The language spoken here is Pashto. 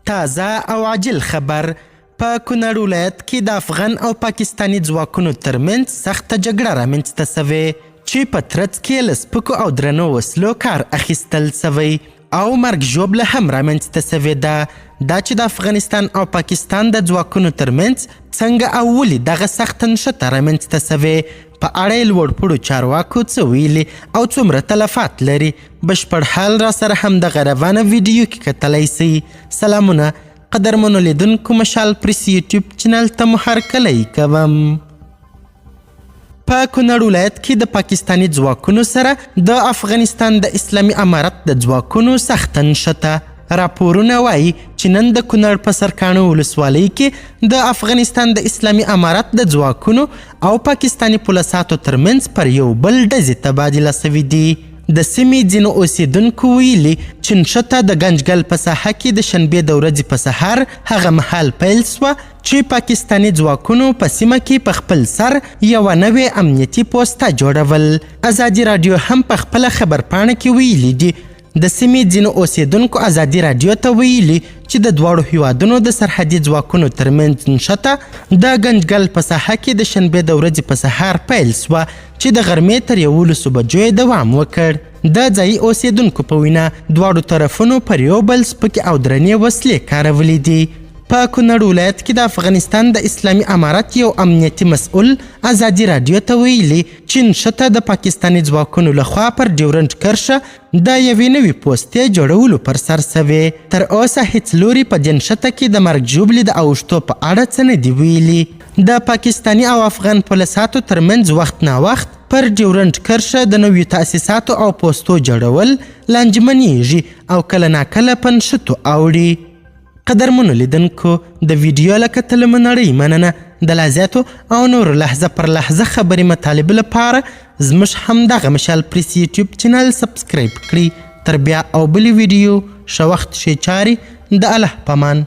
تازه او عاجل خبر. په کونړ ولایت کې د افغان او پاکستاني ځواکونو ترمنځ سخته جګړه رامنځته سوې چې په ترڅ کې له سپکو او درنو وسلو کار اخیستل سوی او مرګ ژوبله هم رامنځته سوې ده. دا چې د افغانستان او پاکستان د ځواکونو ترمنځ څنګه او ولې دغه سخته نښته رامنځته سوې په اړه یې لوړپوړو چارواکو څه ویلي او څومره تلفات لري، بشپړ حال را سره هم دغه روانه ویډیو کې کتلی سئ. سلامونه قدرمنو لیدونکو، مشال پریس یوټیوب چینل ته مو هرکلی کوم. په کونړ ولایت کې د پاکستاني ځواکونو سره د افغانستان د اسلامي امارت د ځواکونو سخته نښته. راپورونه وایي چې نن د کونړ په سرکاڼو ولسوالۍ کې د افغانستان د اسلامي امارت د ځواکونو او پاکستاني پولیساتو ترمنځ پر یو بل ډزې تبادله سوي دي. د سیمې ځینو اوسیدونکو ویلي چې نښته د ګنجګل په ساحه کې د شنبې د ورځې په سهار هغه مهال پیل سوه چې پاکستاني ځواکونو په سیمه کې په خپل سر یوه نوې امنیتي پوسته جوړول. ازادي راډیو هم په خپله خبرپاڼه کې ویلي دي د سیمې ځینو اوسیدونکو ازادي راډیو ته ویلي چې د دواړو هیوادونو د سرحدي ځواکونو ترمنځ نښته د ګنجګل په ساحه کې د شنبې د ورځې په سهار پیل سوه چې د غرمې تر 11 بجو یې دوام وکړ. د ځایي اوسیدونکو په وینا دواړو طرفونو پر یو بل سپکې او درنې وسلې کارولې دي. په کونړ ولایت کې د افغانستان د اسلامي امارت یو امنیتي مسؤل ازادي راډیو ته ویلي چې نښته د پاکستاني ځواکونو لخوا پر ډیورنډ کرښه د یوې نوې پوستې جوړولو پر سر سوې. تر اوسه هیڅ لوري په دې نښته کې د مرګ ژوبلې د اوښتو په اړه څه نه دي ویلي. د پاکستاني او افغان پولیساتو ترمنځ وخت ناوخت پر ډیورنډ کرښه د نویو تاسیساتو او پوستو جوړول لانجمنیږي او کله ناکله په نښتو اوړي. قدرمنو لیدونکو، د ویډیو له کتلو مو نړۍ مننه. د لا زیاتو او نورو لحظه پر لحظه خبرې مطالبو لپاره زموږ همدغه مشال پریس یوټیوب چینل سبسکرایب کړئ. تر بیا او بلې ویډیو ښه وخت ښې چارې، د الله پامان.